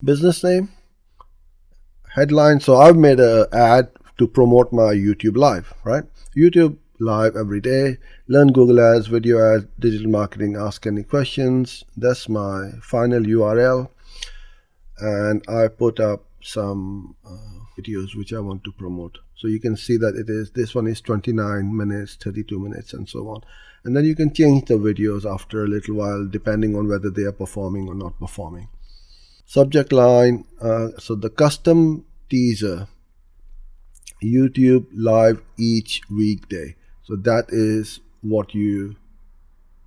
Business name, headline. So I've made an ad to promote my YouTube live, right? YouTube live every day, learn Google ads, video ads, digital marketing, ask any questions. That's my final URL. And I put up some videos which I want to promote. So you can see that this one is 29 minutes, 32 minutes, and so on. And then you can change the videos after a little while depending on whether they are performing or not performing. Subject line, so the custom teaser, YouTube live each weekday. So that is what you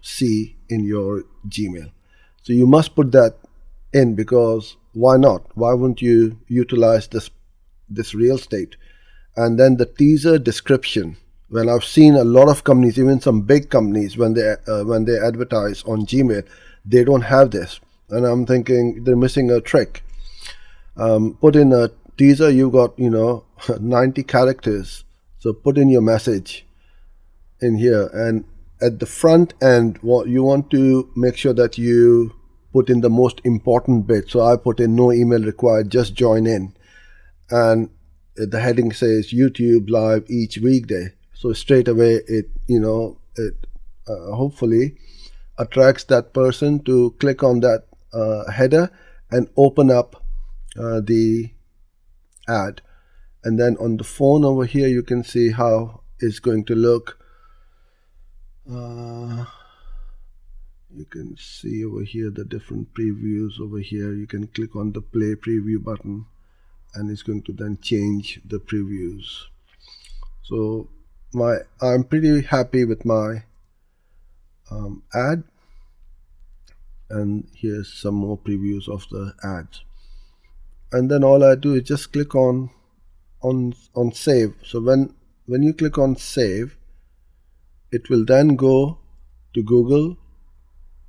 see in your Gmail. So you must put that in, because why not? Why wouldn't you utilize this real estate? And then the teaser description. Well, I've seen a lot of companies, even some big companies, when they advertise on Gmail, they don't have this, and I'm thinking they're missing a trick. Put in a teaser. You got 90 characters, so put in your message in here, and at the front end, what you want to make sure that you put in the most important bit. So I put in no email required, just join in, and the heading says YouTube live each weekday. So straight away it hopefully attracts that person to click on that header and open up the ad. And then on the phone over here, you can see how it's going to look. You can see over here the different previews. Over here you can click on the play preview button, and it's going to then change the previews. So I'm pretty happy with my ad, and here's some more previews of the ads. And then all I do is just click on save. So when you click on save, it will then go to Google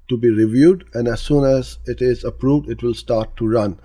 to be reviewed, and as soon as it is approved, it will start to run.